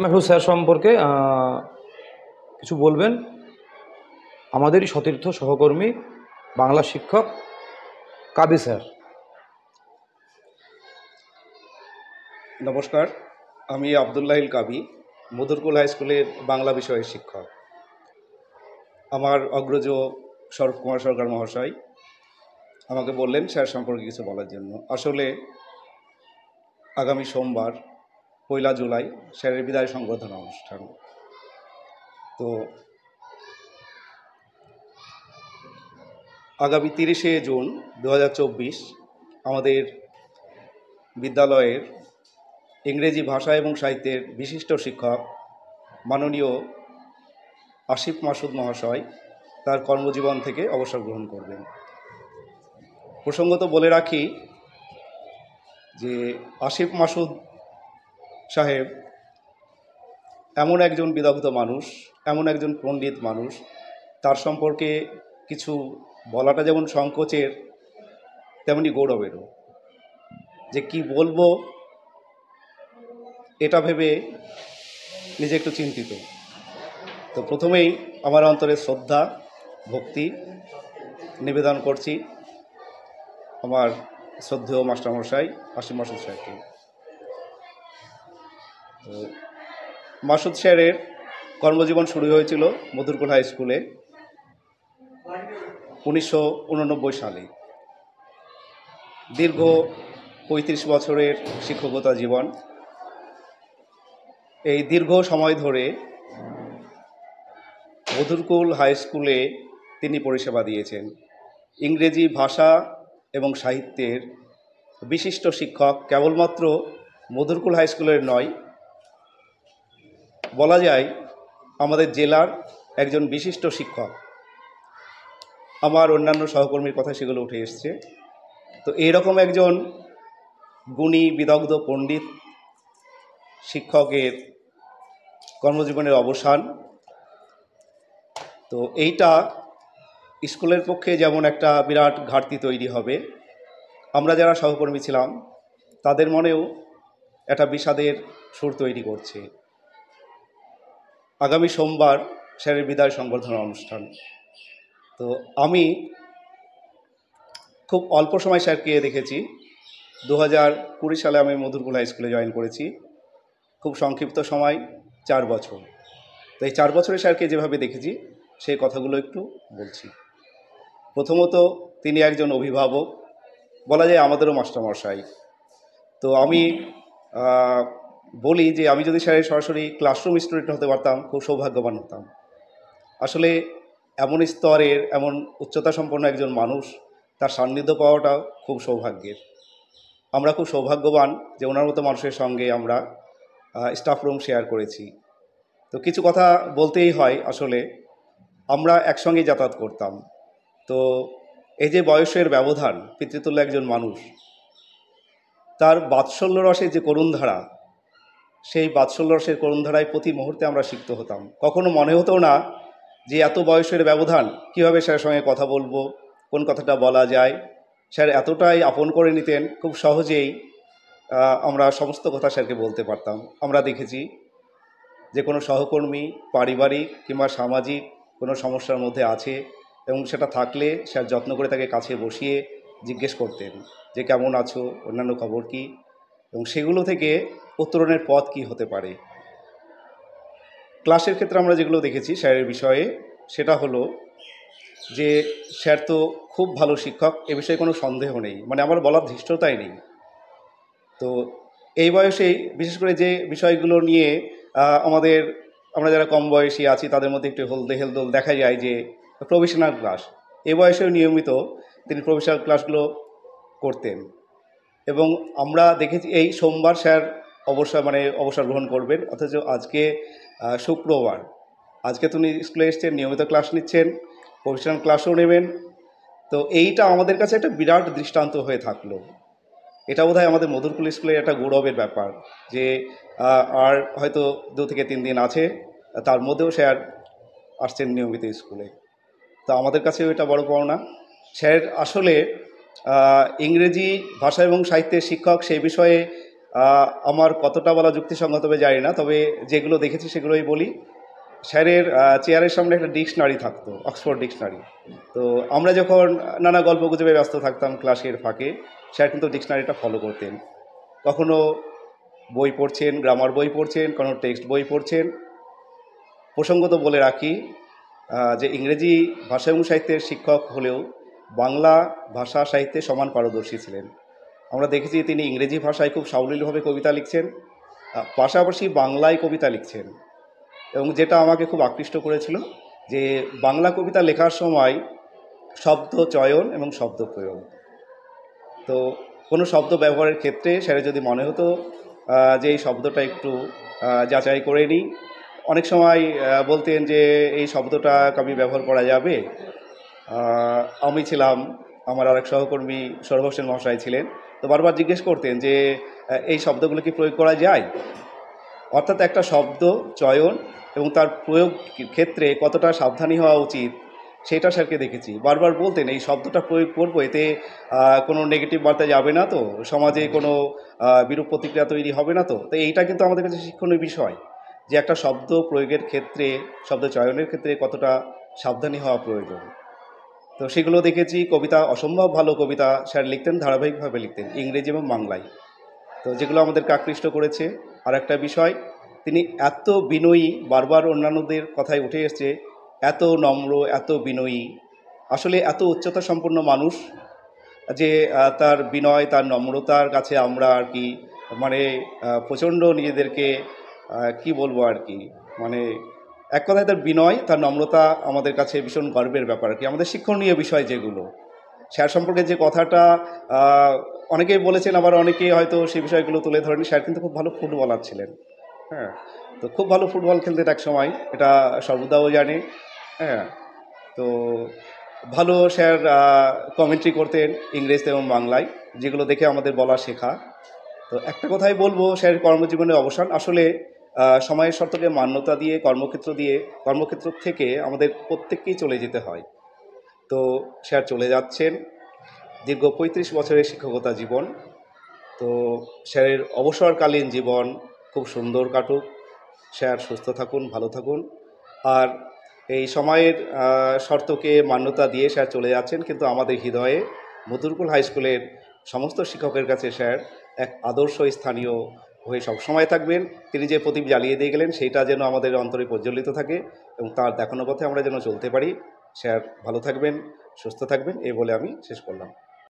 Mahfuz sir সম্পর্কে কিছু বলবেন। আমাদেরই সতীর্থ সহকর্মী বাংলা শিক্ষক কাবি স্যার। নমস্কার, আমি আবদুল্লাহিল কাবি, মধুরকুল হাই স্কুলের বাংলা বিষয়ের শিক্ষক। আমার অগ্রজ স্বরূপ কুমার সরকার মহাশয় আমাকে বললেন স্যার সম্পর্কে কিছু বলার জন্য। আসলে আগামী সোমবার 1 জুলাই স্যারের বিদায় সংবর্ধনা অনুষ্ঠান। তো আগামী 30শে জুন 2024 আমাদের বিদ্যালয়ের ইংরেজি ভাষা এবং সাহিত্যের বিশিষ্ট শিক্ষক মাননীয় আসিফ মাসুদ মহাশয় তার কর্মজীবন থেকে অবসর গ্রহণ করবেন। প্রসঙ্গত বলে রাখি যে আসিফ মাসুদ সাহেব এমন একজন বিদগ্ধ মানুষ, এমন একজন পণ্ডিত মানুষ, তার সম্পর্কে কিছু বলাটা যেমন সংকোচের তেমনি গৌরবেরও। যে কি বলবো এটা ভেবে নিজে একটু চিন্তিত। তো প্রথমেই আমার অন্তরে শ্রদ্ধা ভক্তি নিবেদন করছি আমার শ্রদ্ধেয় মাস্টারমশাই আসিফ মাসুদ স্যারকে। তো মাসুদ স্যারের কর্মজীবন শুরু হয়েছিল মধুরকুল হাই স্কুলে 1989 সালে। দীর্ঘ 35 বছরের শিক্ষকতা জীবন। এই দীর্ঘ সময় ধরে মধুরকুল হাই স্কুলে তিনি পরিষেবা দিয়েছেন। ইংরেজি ভাষা এবং সাহিত্যের বিশিষ্ট শিক্ষক কেবলমাত্র মধুরকুল হাই স্কুলের নয়, বলা যায় আমাদের জেলার একজন বিশিষ্ট শিক্ষক। আমার অন্যান্য সহকর্মীর কথা সেগুলো উঠে এসছে। তো এইরকম একজন গুণী বিদগ্ধ পণ্ডিত শিক্ষকের কর্মজীবনের অবসান, তো এইটা স্কুলের পক্ষে যেমন একটা বিরাট ঘাটতি তৈরি হবে, আমরা যারা সহকর্মী ছিলাম তাদের মনেও একটা বিষাদের সুর তৈরি করছে। আগামী সোমবার স্যারের বিদায় সংবর্ধনা অনুষ্ঠান। তো আমি খুব অল্প সময় স্যারকে দেখেছি। 2020 সালে আমি মধুরকুল হাই স্কুলে জয়েন করেছি। খুব সংক্ষিপ্ত সময় 4 বছর। তো এই 4 বছরে স্যারকে যেভাবে দেখেছি সেই কথাগুলো একটু বলছি। প্রথমত তিনি একজন অভিভাবক, বলা যায় আমাদেরও মাস্টারমশাই। তো আমি বলি যে আমি যদি স্যারের সরাসরি ক্লাসরুম স্টুডেন্ট হতে পারতাম খুব সৌভাগ্যবান হতাম। আসলে এমন স্তরের, এমন উচ্চতা সম্পন্ন একজন মানুষ, তার সান্নিধ্য পাওয়াটা খুব সৌভাগ্যের। আমরা খুব সৌভাগ্যবান যে ওনার মতো মানুষের সঙ্গে আমরা স্টাফ রুম শেয়ার করেছি। তো কিছু কথা বলতেই হয়। আসলে আমরা একসঙ্গেই যাতায়াত করতাম। তো এই যে বয়সের ব্যবধান, পিতৃতুল্য একজন মানুষ, তার বাৎসল্য রসের যে করুণধারা, সেই বাৎসল্য রসের করুণধারায় প্রতি মুহূর্তে আমরা সিক্ত হতাম। কখনো মনে হতো না যে এত বয়সের ব্যবধান, কীভাবে স্যারের সঙ্গে কথা বলবো, কোন কথাটা বলা যায়। স্যার এতটাই আপন করে নিতেন, খুব সহজেই আমরা সমস্ত কথা স্যারকে বলতে পারতাম। আমরা দেখেছি যে কোনো সহকর্মী পারিবারিক কিংবা সামাজিক কোনো সমস্যার মধ্যে আছে এবং সেটা থাকলে স্যার যত্ন করে তাকে কাছে বসিয়ে জিজ্ঞেস করতেন যে কেমন আছো, অন্যান্য খবর কী, এবং সেগুলো থেকে উত্তরণের পথ কী হতে পারে। ক্লাসের ক্ষেত্রে আমরা যেগুলো দেখেছি স্যারের বিষয়ে, সেটা হলো যে স্যার তো খুব ভালো শিক্ষক, এ বিষয়ে কোনো সন্দেহ নেই, মানে আমার বলার ধৃষ্টতাই নেই। তো এই বয়সেই বিশেষ করে যে বিষয়গুলো নিয়ে আমরা যারা কম বয়সী আছি তাদের মধ্যে একটু হেলদোল দেখা যায় যে প্রফেশনাল ক্লাস, এ বয়সেও নিয়মিত তিনি প্রফেশনাল ক্লাসগুলো করতেন। এবং আমরা দেখেছি এই সোমবার স্যার অবসর গ্রহণ করবেন, অথচ আজকে শুক্রবার, আজকে তিনি স্কুলে এসছেন, নিয়মিত ক্লাস নিচ্ছেন, প্রফেশনাল ক্লাসও নেবেন। তো এইটা আমাদের কাছে একটা বিরাট দৃষ্টান্ত হয়ে থাকলো। এটা বোধহয় আমাদের মধুরকুল স্কুলের একটা গৌরবের ব্যাপার যে আর হয়তো 2 থেকে 3 দিন আছে, তার মধ্যেও স্যার আসছেন নিয়মিত স্কুলে। তো আমাদের কাছেও এটা বড় পাওনা। স্যার আসলে ইংরেজি ভাষা এবং সাহিত্যের শিক্ষক, সেই বিষয়ে আমার কতটা বলা যুক্তিসঙ্গত হবে জানি না, তবে যেগুলো দেখেছি সেগুলোই বলি। স্যারের চেয়ারের সামনে একটা ডিকশনারি থাকতো, অক্সফোর্ড ডিকশনারি। তো আমরা যখন নানা গল্পগুজবে ব্যস্ত থাকতাম ক্লাসের ফাঁকে, স্যার কিন্তু ডিকশনারিটা ফলো করতেন। কখনো বই পড়ছেন, গ্রামার বই পড়ছেন, কোনো টেক্সট বই পড়ছেন। প্রসঙ্গত বলে রাখি যে ইংরেজি ভাষা এবং সাহিত্যের শিক্ষক হলেও বাংলা ভাষা সাহিত্যে সমান পারদর্শী ছিলেন। আমরা দেখেছি তিনি ইংরেজি ভাষায় খুব সাবলীলভাবে কবিতা লিখছেন, পাশাপাশি বাংলায় কবিতা লিখছেন। এবং যেটা আমাকে খুব আকৃষ্ট করেছিল যে বাংলা কবিতা লেখার সময় শব্দ চয়ন এবং শব্দ প্রয়োগ। তো কোনো শব্দ ব্যবহারের ক্ষেত্রে স্যারের যদি মনে হতো যে এই শব্দটা একটু যাচাই করে নিই, অনেক সময় বলতেন যে এই শব্দটা কবি ব্যবহার করা যাবে। আমি ছিলাম, আমার আরেক সহকর্মী সৌরভ হোসেন মহাশয় ছিলেন, তো বারবার জিজ্ঞেস করতেন যে এই শব্দগুলো কি প্রয়োগ করা যায়। অর্থাৎ একটা শব্দ চয়ন এবং তার প্রয়োগ ক্ষেত্রে কতটা সাবধানী হওয়া উচিত সেটা স্যারকে দেখেছি। বারবার বলতেন এই শব্দটা প্রয়োগ করবো, এতে কোনো নেগেটিভ বার্তা যাবে না তো, সমাজে কোনো বিরূপ প্রতিক্রিয়া তৈরি হবে না তো। তো এইটা কিন্তু আমাদের কাছে শিক্ষণীয় বিষয় যে একটা শব্দ প্রয়োগের ক্ষেত্রে, শব্দ চয়নের ক্ষেত্রে কতটা সাবধানী হওয়া প্রয়োজন। তো সেগুলো দেখেছি। কবিতা, অসম্ভব ভালো কবিতা স্যার লিখতেন, ধারাবাহিকভাবে লিখতেন ইংরেজি এবং বাংলায়। তো যেগুলো আমাদেরকে আকৃষ্ট করেছে। আর একটা বিষয়, তিনি এত বিনয়ী, বারবার অন্যান্যদের কথায় উঠে এসছে, এত নম্র, এত বিনয়ী, আসলে এত উচ্চতা সম্পন্ন মানুষ যে তার বিনয়, তার নম্রতার কাছে আমরা আর কি মানে প্রচণ্ড নিজেদেরকে কি বলবো আর কি, মানে এক কথায় তার বিনয়, তার নম্রতা আমাদের কাছে ভীষণ গর্বের ব্যাপার আর কি। আমাদের শিক্ষণীয় বিষয় যেগুলো, স্যার সম্পর্কে যে কথাটা অনেকেই বলেছেন, আবার অনেকেই হয়তো সেই বিষয়গুলো তুলে ধরেন। স্যার কিন্তু খুব ভালো ফুটবলার ছিলেন। হ্যাঁ, তো খুব ভালো ফুটবল খেলতেন এক সময়, এটা সর্বদাও জানে। হ্যাঁ, তো ভালো স্যার কমেন্ট্রি করতেন ইংরেজিতে এবং বাংলায়, যেগুলো দেখে আমাদের বলা শেখা। তো একটা কথাই বলবো, স্যারের কর্মজীবনের অবসান আসলে সময়ের শর্তকে মান্যতা দিয়ে, কর্মক্ষেত্র থেকে আমাদের প্রত্যেককেই চলে যেতে হয়। তো স্যার চলে যাচ্ছেন, দীর্ঘ ৩৫ বছরের শিক্ষকতা জীবন। তো স্যারের অবসরকালীন জীবন খুব সুন্দর কাটুক, স্যার সুস্থ থাকুন, ভালো থাকুন। আর এই সময়ের শর্তকে মান্যতা দিয়ে স্যার চলে যাচ্ছেন, কিন্তু আমাদের হৃদয়ে মধুরকুল হাই স্কুলের সমস্ত শিক্ষকের কাছে স্যার এক আদর্শ স্থানীয় হয়ে সবসময় থাকবেন। তিনি যে প্রদীপ জ্বালিয়ে দিয়ে গেলেন সেইটা যেন আমাদের অন্তরে প্রজ্বলিত থাকে এবং তার দেখানো পথে আমরা যেন চলতে পারি। স্যার ভালো থাকবেন, সুস্থ থাকবেন, এই বলে আমি শেষ করলাম।